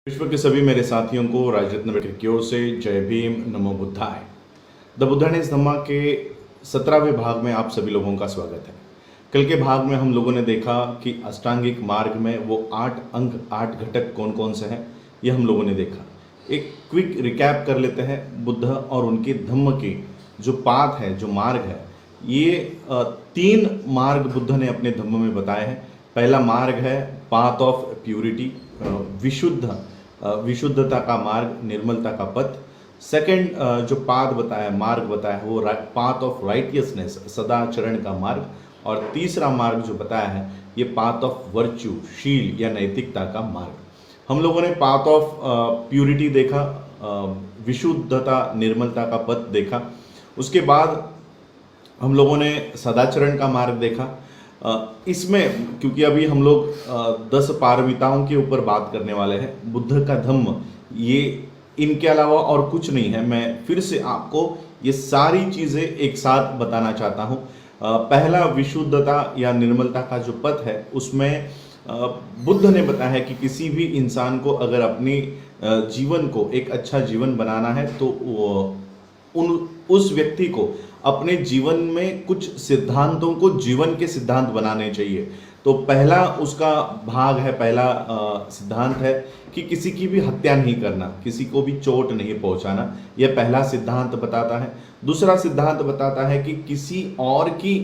विश्व के सभी मेरे साथियों को राजरत्न की ओर से जय भीम, नमो बुद्धाय। द बुद्धानिस धम्मा के 17वें भाग में आप सभी लोगों का स्वागत है। कल के भाग में हम लोगों ने देखा कि अष्टांगिक मार्ग में वो 8 अंग 8 घटक कौन कौन से हैं, ये हम लोगों ने देखा। एक क्विक रिकैप कर लेते हैं। बुद्ध और उनके धम्म की जो पाथ है, जो मार्ग है, ये 3 मार्ग बुद्ध ने अपने धम्म में बताए हैं। पहला मार्ग है पाथ ऑफ प्यूरिटी, विशुद्धता का मार्ग, निर्मलता का पथ। सेकंड जो पाथ बताया, मार्ग बताया है, वो पाथ ऑफ राइटियसनेस, सदाचरण का मार्ग। और तीसरा मार्ग जो बताया है, ये पाथ ऑफ वर्च्यू, शील या नैतिकता का मार्ग। हम लोगों ने पाथ ऑफ प्यूरिटी देखा, विशुद्धता निर्मलता का पथ देखा। उसके बाद हम लोगों ने सदाचरण का मार्ग देखा। इसमें क्योंकि अभी हम लोग 10 पारमिताओं के ऊपर बात करने वाले हैं, बुद्ध का धम्म ये इनके अलावा और कुछ नहीं है। मैं फिर से आपको ये सारी चीज़ें एक साथ बताना चाहता हूँ। पहला विशुद्धता या निर्मलता का जो पथ है, उसमें बुद्ध ने बताया है कि किसी भी इंसान को अगर अपनी जीवन को एक अच्छा जीवन बनाना है तो उस व्यक्ति को अपने जीवन में कुछ सिद्धांतों को जीवन के सिद्धांत बनाने चाहिए। तो पहला उसका भाग है, पहला सिद्धांत है कि किसी की भी हत्या नहीं करना, किसी को भी चोट नहीं पहुंचाना। यह पहला सिद्धांत बताता है। दूसरा सिद्धांत बताता है कि किसी और की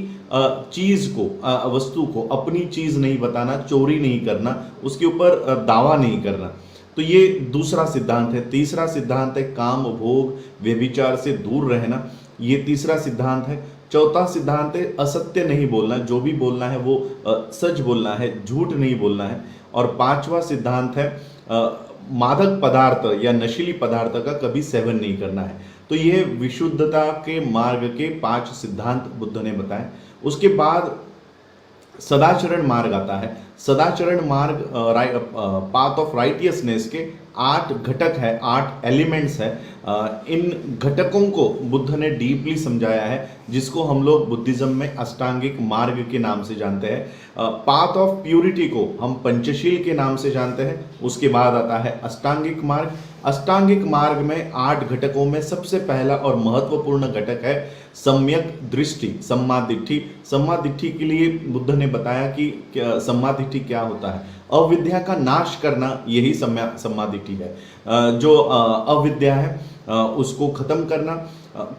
चीज़ को, वस्तु को अपनी चीज़ नहीं बताना, चोरी नहीं करना, उसके ऊपर दावा नहीं करना। तो ये दूसरा सिद्धांत है। तीसरा सिद्धांत है काम भोग व्यभिचार से दूर रहना, ये तीसरा सिद्धांत है। चौथा सिद्धांत है असत्य नहीं बोलना, जो भी बोलना है वो सच बोलना है, झूठ नहीं बोलना है। और पांचवा सिद्धांत है मादक पदार्थ या नशीली पदार्थ का कभी सेवन नहीं करना है। तो ये विशुद्धता के मार्ग के 5 सिद्धांत बुद्ध ने बताए। उसके बाद सदाचरण मार्ग आता है। सदाचरण मार्ग पाथ ऑफ राइटियसनेस के 8 घटक है, 8 एलिमेंट्स है। इन घटकों को बुद्ध ने डीपली समझाया है, जिसको हम लोग बुद्धिज्म में अष्टांगिक मार्ग के नाम से जानते हैं। पाथ ऑफ प्यूरिटी को हम पंचशील के नाम से जानते हैं। उसके बाद आता है अष्टांगिक मार्ग। अष्टांगिक मार्ग में 8 घटकों में सबसे पहला और महत्वपूर्ण घटक है सम्यक दृष्टि, सम्मा दिट्ठी। सम्मा दिट्ठी के लिए बुद्ध ने बताया कि सम्मा दिट्ठी क्या होता है। अविद्या का नाश करना, यही सम्मा दिट्ठी है। जो अविद्या है उसको खत्म करना,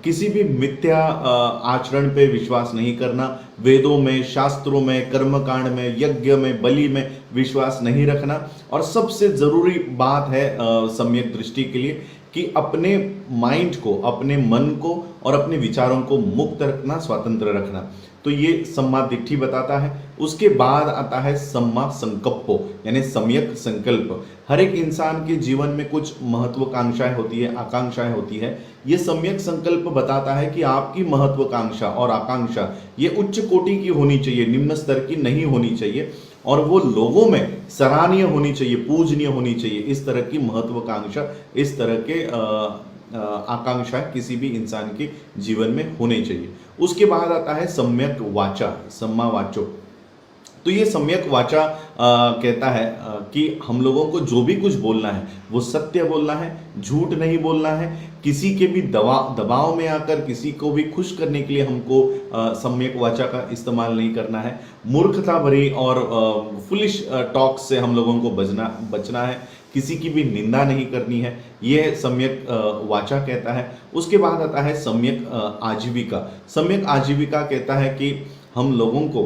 किसी भी मिथ्या आचरण पे विश्वास नहीं करना, वेदों में, शास्त्रों में, कर्मकांड में, यज्ञ में, बलि में विश्वास नहीं रखना। और सबसे जरूरी बात है सम्यक दृष्टि के लिए कि अपने माइंड को, अपने मन को और अपने विचारों को मुक्त रखना, स्वतंत्र रखना। तो ये सम्मा दिट्ठी बताता है। उसके बाद आता है सम्मा संकल्पो, यानी सम्यक संकल्प। हर एक इंसान के जीवन में कुछ महत्वाकांक्षाएं होती है, आकांक्षाएं होती है। ये सम्यक संकल्प बताता है कि आपकी महत्वाकांक्षा और आकांक्षा ये उच्च कोटि की होनी चाहिए, निम्न स्तर की नहीं होनी चाहिए। और वो लोगों में सराहनीय होनी चाहिए, पूजनीय होनी चाहिए। इस तरह की महत्वाकांक्षा, इस तरह के आकांक्षा किसी भी इंसान के जीवन में होने चाहिए। उसके बाद आता है सम्यक वाचा, सम्मा वाचो। तो ये सम्यक वाचा कहता है कि हम लोगों को जो भी कुछ बोलना है वो सत्य बोलना है, झूठ नहीं बोलना है। किसी के भी दबाव में आकर किसी को भी खुश करने के लिए हमको सम्यक वाचा का इस्तेमाल नहीं करना है। मूर्खता भरी और फुलिश टॉक से हम लोगों को बचना है। किसी की भी निंदा नहीं करनी है, यह सम्यक वाचा कहता है। उसके बाद आता है सम्यक आजीविका। सम्यक आजीविका कहता है कि हम लोगों को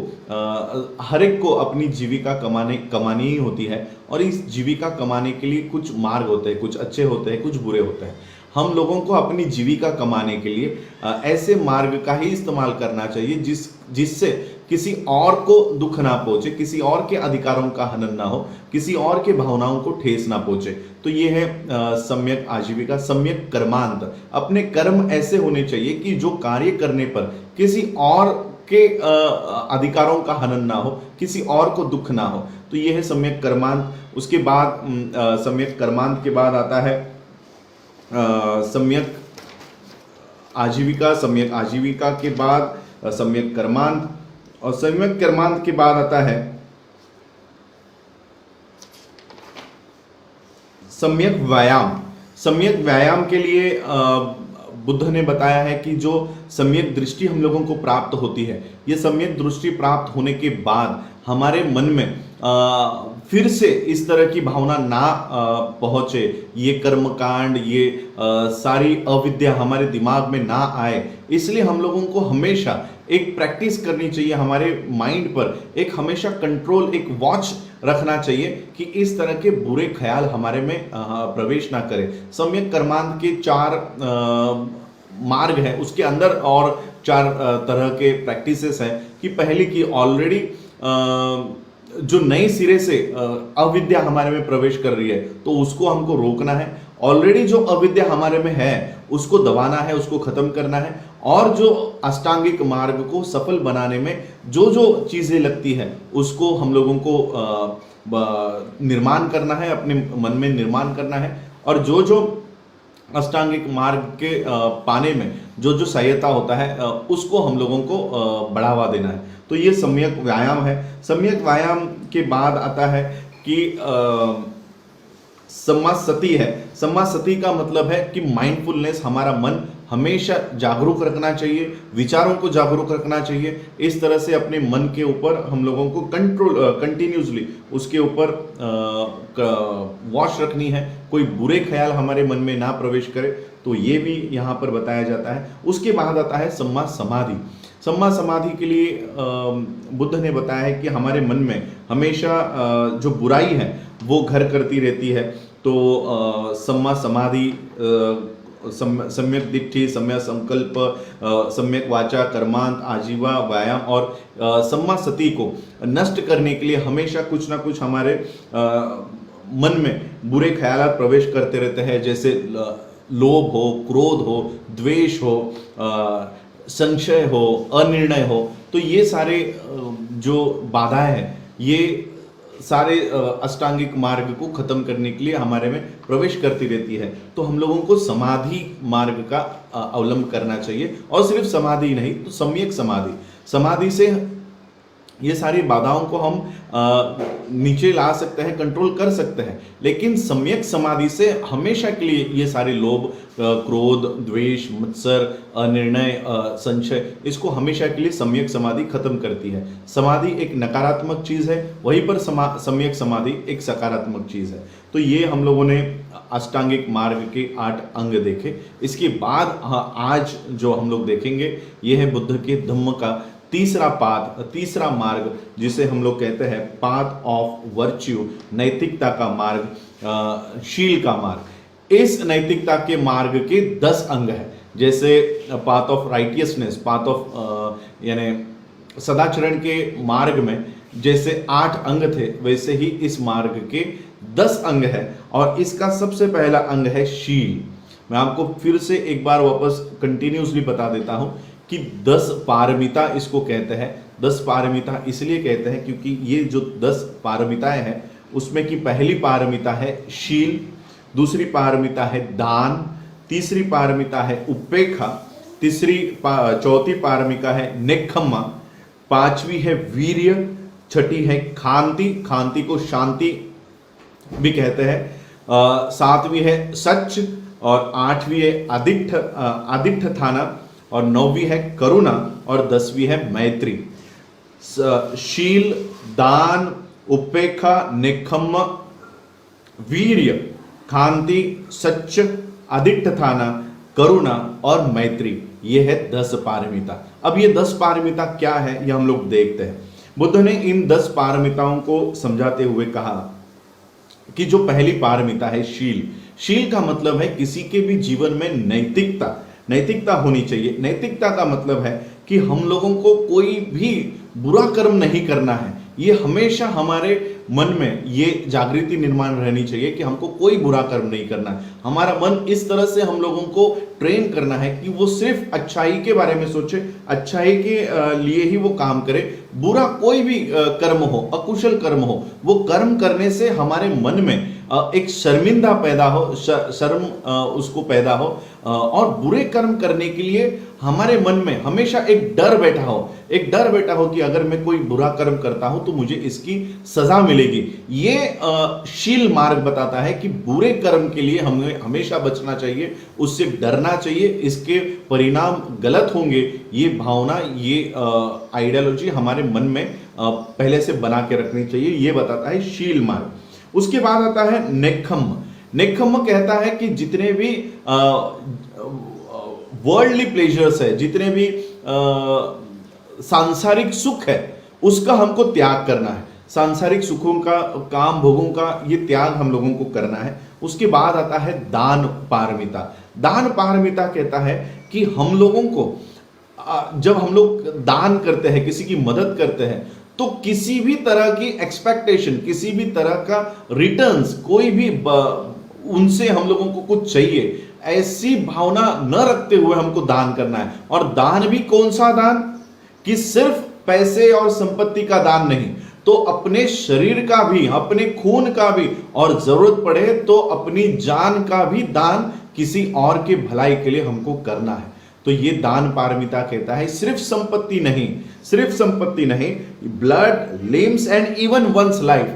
हर एक को अपनी जीविका कमानी ही होती है। और इस जीविका कमाने के लिए कुछ मार्ग होते हैं, कुछ अच्छे होते हैं, कुछ बुरे होते हैं। हम लोगों को अपनी जीविका कमाने के लिए ऐसे मार्ग का ही इस्तेमाल करना चाहिए जिससे किसी और को दुख ना पहुंचे, किसी और के अधिकारों का हनन ना हो, किसी और के भावनाओं को ठेस ना पहुंचे। तो ये है सम्यक आजीविका। सम्यक कर्मांत, अपने कर्म ऐसे होने चाहिए कि जो कार्य करने पर किसी और के अधिकारों का हनन ना हो, किसी और को दुख ना हो। तो ये है सम्यक कर्मांत। उसके बाद सम्यक कर्मांत के बाद आता है सम्यक आजीविका। सम्यक आजीविका के बाद सम्यक कर्मांत, और सम्यक कर्मांत के बाद आता है सम्यक व्यायाम। सम्यक व्यायाम के लिए बुद्ध ने बताया है कि जो सम्यक दृष्टि हम लोगों को प्राप्त होती है, ये सम्यक दृष्टि प्राप्त होने के बाद हमारे मन में फिर से इस तरह की भावना ना पहुंचे, ये कर्मकांड, ये सारी अविद्या हमारे दिमाग में ना आए, इसलिए हम लोगों को हमेशा एक प्रैक्टिस करनी चाहिए, हमारे माइंड पर एक हमेशा कंट्रोल, एक वॉच रखना चाहिए कि इस तरह के बुरे ख्याल हमारे में प्रवेश ना करें। सम्यक कर्मांत के 4 मार्ग हैं, उसके अंदर और 4 तरह के प्रैक्टिसेस हैं कि पहली की ऑलरेडी जो नए सिरे से अविद्या हमारे में प्रवेश कर रही है तो उसको हमको रोकना है। ऑलरेडी जो अविद्या हमारे में है उसको दबाना है, उसको खत्म करना है। और जो अष्टांगिक मार्ग को सफल बनाने में जो जो चीजें लगती है उसको हम लोगों को निर्माण करना है, अपने मन में निर्माण करना है। और जो जो अष्टांगिक मार्ग के पाने में जो जो सहायता होता है उसको हम लोगों को बढ़ावा देना है। तो ये सम्यक व्यायाम है। सम्यक व्यायाम के बाद आता है कि सम्मासति है। सम्मासति का मतलब है कि माइंडफुलनेस, हमारा मन हमेशा जागरूक रखना चाहिए, विचारों को जागरूक रखना चाहिए। इस तरह से अपने मन के ऊपर हम लोगों को कंटिन्यूसली उसके ऊपर वॉच रखनी है, कोई बुरे ख्याल हमारे मन में ना प्रवेश करे। तो ये भी यहाँ पर बताया जाता है। उसके बाद आता है सम्मा समाधि। सम्मा समाधि के लिए बुद्ध ने बताया है कि हमारे मन में हमेशा जो बुराई है वो घर करती रहती है। तो सम्मा समाधि, सम्यक दिट्ठि, सम्यक संकल्प, सम्यक वाचा, कर्मांत, आजीवा, व्यायाम और सम्मा सति को नष्ट करने के लिए हमेशा कुछ ना कुछ हमारे मन में बुरे ख्यालात प्रवेश करते रहते हैं। जैसे लोभ हो, क्रोध हो, द्वेष हो, संशय हो, अनिर्णय हो। तो ये सारे जो बाधाएं हैं ये सारे अष्टांगिक मार्ग को खत्म करने के लिए हमारे में प्रवेश करती रहती है। तो हम लोगों को समाधि मार्ग का अवलंब करना चाहिए। और सिर्फ समाधि नहीं तो सम्यक समाधि, समाधि से ये सारी बाधाओं को हम नीचे ला सकते हैं, कंट्रोल कर सकते हैं। लेकिन सम्यक समाधि से हमेशा के लिए ये सारे लोभ, क्रोध, द्वेष, मत्सर, अनिर्णय, संशय, इसको हमेशा के लिए सम्यक समाधि खत्म करती है। समाधि एक नकारात्मक चीज है, वहीं पर सम्यक समाधि एक सकारात्मक चीज है। तो ये हम लोगों ने अष्टांगिक मार्ग के 8 अंग देखे। इसके बाद आज जो हम लोग देखेंगे ये है बुद्ध के धम्म का तीसरा पाथ, तीसरा मार्ग, जिसे हम लोग कहते हैं पाथ ऑफ वर्च्यू, नैतिकता का मार्ग, शील का मार्ग। इस नैतिकता के मार्ग के 10 अंग हैं। जैसे path of righteousness, path of यानी सदाचरण के मार्ग में जैसे 8 अंग थे, वैसे ही इस मार्ग के 10 अंग है। और इसका सबसे पहला अंग है शील। मैं आपको फिर से एक बार वापस कंटिन्यूसली बता देता हूं कि 10 पारमिता इसको कहते हैं। 10 पारमिता इसलिए कहते हैं क्योंकि ये जो 10 पारमिताएं हैं उसमें की पहली पारमिता है शील, दूसरी पारमिता है दान, तीसरी पारमिता है उपेक्षा, चौथी पारमिता है नेक्खम्मा, पांचवी है वीर्य, छठी है खांति, खांति को शांति भी कहते हैं, सातवीं है सच, और आठवीं है आदिठ्ठ थाना, और 9वीं है करुणा, और 10वीं है मैत्री। शील, दान, उपेक्षा, निखम्म, वीर्य, खांति, सच, आदिठ्ठ थाना, करुणा और मैत्री, ये है 10 पारमिता। अब ये 10 पारमिता क्या है ये हम लोग देखते हैं। बुद्ध ने इन 10 पारमिताओं को समझाते हुए कहा कि जो पहली पारमिता है शील, शील का मतलब है किसी के भी जीवन में नैतिकता होनी चाहिए। नैतिकता का मतलब है कि हम लोगों को कोई भी बुरा कर्म नहीं करना है। ये हमेशा हमारे मन में ये जागृति निर्माण रहनी चाहिए कि हमको कोई बुरा कर्म नहीं करना है। हमारा मन इस तरह से हम लोगों को ट्रेन करना है कि वो सिर्फ अच्छाई के बारे में सोचे, अच्छाई के लिए ही वो काम करे। बुरा कोई भी कर्म हो, अकुशल कर्म हो, वो कर्म करने से हमारे मन में एक शर्मिंदा पैदा हो, शर्म उसको पैदा हो, और बुरे कर्म करने के लिए हमारे मन में हमेशा एक डर बैठा हो, एक डर बैठा हो कि अगर मैं कोई बुरा कर्म करता हूं तो मुझे इसकी सजा मिलेगी। ये शील मार्ग बताता है कि बुरे कर्म के लिए हमें हमेशा बचना चाहिए, उससे डरना चाहिए, इसके परिणाम गलत होंगे। ये भावना, ये आइडियोलॉजी हमारे मन में पहले से बना के रखनी चाहिए। ये बताता है शील मार्ग। उसके बाद आता है नेक्खम्म। नेक्खम्म कहता है कि जितने भी वर्ल्डली प्लेजर्स है, जितने भी सांसारिक सुख है, उसका हमको त्याग करना है। सांसारिक सुखों का, काम भोगों का ये त्याग हम लोगों को करना है। उसके बाद आता है दान पारमिता। दान पारमिता कहता है कि हम लोगों को जब हम लोग दान करते हैं, किसी की मदद करते हैं, तो किसी भी तरह की एक्सपेक्टेशन, किसी भी तरह का रिटर्न्स, कोई भी उनसे हम लोगों को कुछ चाहिए, ऐसी भावना न रखते हुए हमको दान करना है। और दान भी कौन सा दान, कि सिर्फ पैसे और संपत्ति का दान नहीं, तो अपने शरीर का भी, अपने खून का भी, और जरूरत पड़े तो अपनी जान का भी दान किसी और के भलाई के लिए हमको करना है। तो ये दान पारमिता कहता है सिर्फ संपत्ति नहीं, सिर्फ संपत्ति नहीं, blood, limbs and even one's life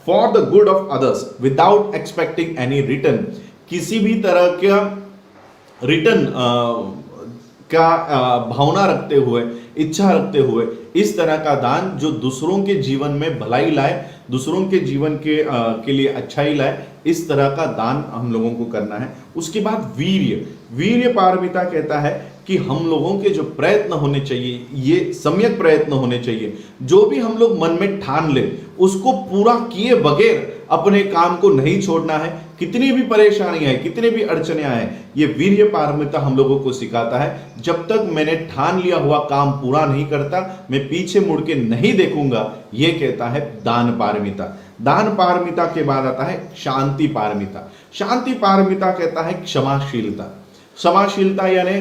for the good of others without expecting any return. किसी भी तरह का रिटर्न का भावना रखते हुए, इच्छा रखते हुए, इस तरह का दान जो दूसरों के जीवन में भलाई लाए, दूसरों के जीवन के लिए अच्छाई लाए, इस तरह का दान हम लोगों को करना है। उसके बाद वीर्य। वीर्य पारमिता कहता है कि हम लोगों के जो प्रयत्न होने चाहिए, ये सम्यक प्रयत्न होने चाहिए। जो भी हम लोग मन में ठान ले, उसको पूरा किए बगैर अपने काम को नहीं छोड़ना है। कितनी भी परेशानी है, कितने भी अड़चने आए, ये वीर्य पारमिता हम लोगों को सिखाता है जब तक मैंने ठान लिया हुआ काम पूरा नहीं करता, मैं पीछे मुड़ के नहीं देखूंगा। ये कहता है दान पारमिता। दान पारमिता के बाद आता है शांति पारमिता। शांति पारमिता कहता है क्षमाशीलता। क्षमाशीलता यानी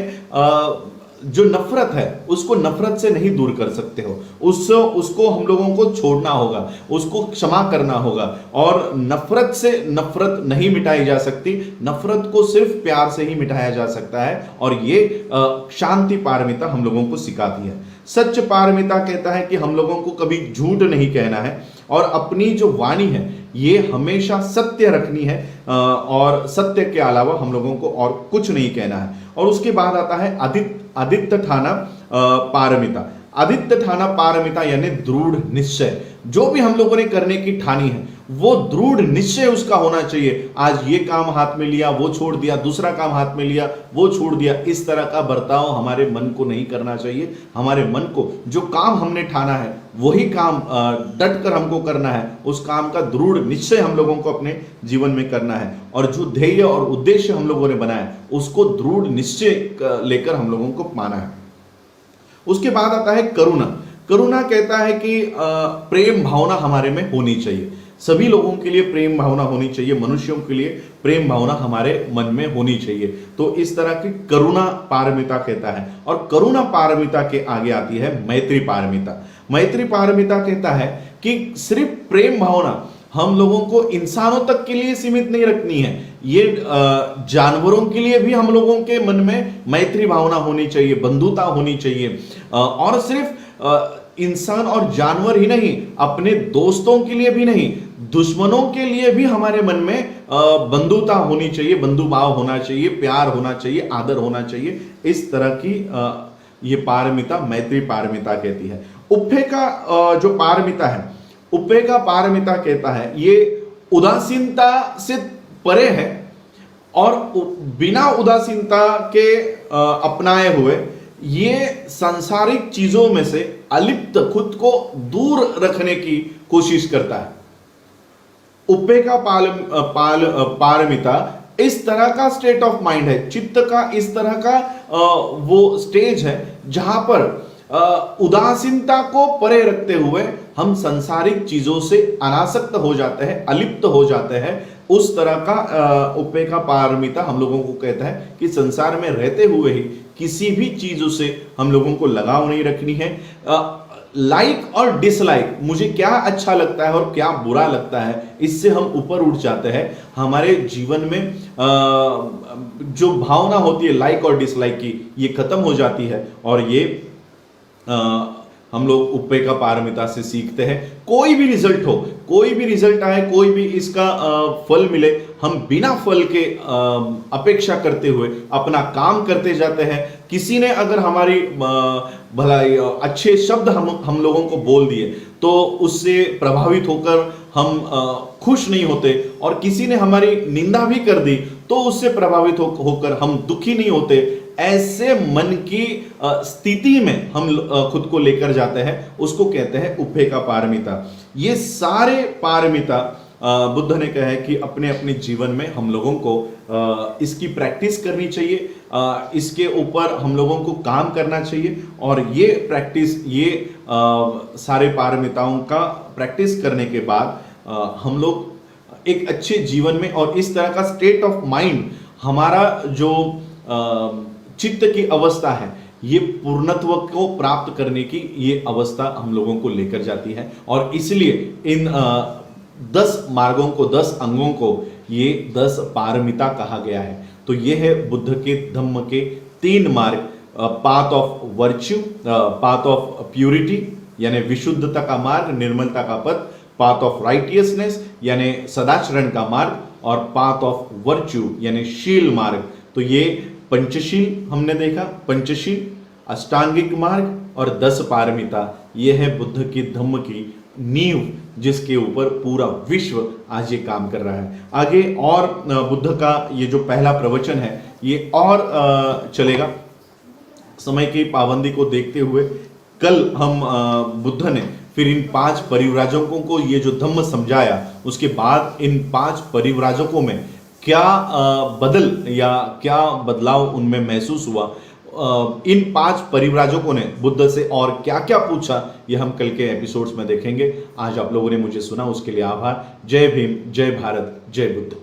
जो नफरत है, उसको नफरत से नहीं दूर कर सकते हो, उसको हम लोगों को छोड़ना होगा, उसको क्षमा करना होगा। और नफरत से नफरत नहीं मिटाई जा सकती, नफरत को सिर्फ प्यार से ही मिटाया जा सकता है। और ये शांति पारमिता हम लोगों को सिखाती है। सच पारमिता कहता है कि हम लोगों को कभी झूठ नहीं कहना है, और अपनी जो वाणी है ये हमेशा सत्य रखनी है, और सत्य के अलावा हम लोगों को और कुछ नहीं कहना है। और उसके बाद आता है आदित्य ठाना पारमिता। आदित्य ठाना पारमिता यानी दृढ़ निश्चय। जो भी हम लोगों ने करने की ठानी है, वो दृढ़ निश्चय उसका होना चाहिए। आज ये काम हाथ में लिया, वो छोड़ दिया, दूसरा काम हाथ में लिया, वो छोड़ दिया, इस तरह का बर्ताव हमारे मन को नहीं करना चाहिए। हमारे मन को जो काम हमने ठाना है वही काम डट कर हमको करना है। उस काम का दृढ़ निश्चय हम लोगों को अपने जीवन में करना है, और जो ध्येय और उद्देश्य हम लोगों ने बनाया उसको दृढ़ निश्चय लेकर हम लोगों को माना है। उसके बाद आता है करुणा। करुणा कहता है कि प्रेम भावना हमारे में होनी चाहिए। सभी लोगों के लिए प्रेम भावना होनी चाहिए, मनुष्यों के लिए प्रेम भावना हमारे मन में होनी चाहिए। तो इस तरह की करुणा पारमिता कहता है। और करुणा पारमिता के आगे आती है मैत्री पारमिता। मैत्री पारमिता कहता है कि सिर्फ प्रेम भावना हम लोगों को इंसानों तक के लिए सीमित नहीं रखनी है, ये जानवरों के लिए भी हम लोगों के मन में मैत्री भावना होनी चाहिए, बंधुता होनी चाहिए। और सिर्फ इंसान और जानवर ही नहीं, अपने दोस्तों के लिए भी नहीं, दुश्मनों के लिए भी हमारे मन में बंधुता होनी चाहिए, बंधुभाव होना चाहिए, प्यार होना चाहिए, आदर होना चाहिए। इस तरह की ये पारमिता मैत्री पारमिता कहती है। उप्पे का जो पारमिता है, उप्पे का पारमिता कहता है ये उदासीनता से परे है, और बिना उदासीनता के अपनाए हुए ये सांसारिक चीजों में से अलिप्त, खुद को दूर रखने की कोशिश करता है। उप्पे का पारमिता इस तरह का स्टेट ऑफ माइंड है, चित्त का इस तरह का वो स्टेज है जहां पर उदासीनता को परे रखते हुए हम सांसारिक चीजों से अनासक्त हो जाते हैं, अलिप्त हो जाते हैं। उस तरह का उप्पे का पारमिता हम लोगों को कहता है कि संसार में रहते हुए ही किसी भी चीजों से हम लोगों को लगाव नहीं रखनी है। लाइक और डिसलाइक, मुझे क्या अच्छा लगता है और क्या बुरा लगता है, इससे हम ऊपर उठ जाते हैं। हमारे जीवन में जो भावना होती है लाइक और डिसलाइक की, ये खत्म हो जाती है और ये हम लोग उपे का पारमिता से सीखते हैं। कोई भी रिजल्ट हो, कोई भी रिजल्ट आए, कोई भी इसका फल मिले, हम बिना फल के अपेक्षा करते हुए अपना काम करते जाते हैं। किसी ने अगर हमारी भलाई अच्छे शब्द हम लोगों को बोल दिए तो उससे प्रभावित होकर हम खुश नहीं होते, और किसी ने हमारी निंदा भी कर दी तो उससे प्रभावित होकर हम दुखी नहीं होते। ऐसे मन की स्थिति में हम खुद को लेकर जाते हैं, उसको कहते हैं उपे का पारमिता। ये सारे पारमिता बुद्ध ने कहा है कि अपने अपने जीवन में हम लोगों को इसकी प्रैक्टिस करनी चाहिए, इसके ऊपर हम लोगों को काम करना चाहिए। और ये प्रैक्टिस, ये सारे पारमिताओं का प्रैक्टिस करने के बाद हम लोग एक अच्छे जीवन में, और इस तरह का स्टेट ऑफ माइंड, हमारा जो चित्त की अवस्था है, ये पूर्णत्व को प्राप्त करने की ये अवस्था हम लोगों को लेकर जाती है। और इसलिए इन 10 मार्गों को, 10 अंगों को ये 10 पारमिता कहा गया है। तो ये है बुद्ध के धम्म के 3 मार्ग, path of virtue, path of purity यानी विशुद्धता का मार्ग, निर्मलता का पथ, पाथ ऑफ राइटियसनेस यानी सदाचरण का मार्ग, और पाथ ऑफ वर्च्यू यानी शील मार्ग। तो ये पंचशील हमने देखा, पंचशील, अष्टांगिक मार्ग और 10 पारमिता, ये है बुद्ध की धम्म की नींव, जिसके ऊपर पूरा विश्व आज ये काम कर रहा है। आगे और बुद्ध का ये जो पहला प्रवचन है ये और चलेगा। समय की पाबंदी को देखते हुए कल हम बुद्ध ने फिर इन 5 परिव्राजकों को ये जो धम्म समझाया, उसके बाद इन 5 परिव्राजकों में क्या बदल या क्या बदलाव उनमें महसूस हुआ, इन 5 परिव्राजकों ने बुद्ध से और क्या क्या पूछा, ये हम कल के एपिसोड्स में देखेंगे। आज आप लोगों ने मुझे सुना, उसके लिए आभार। जय भीम, जय भारत, जय बुद्ध।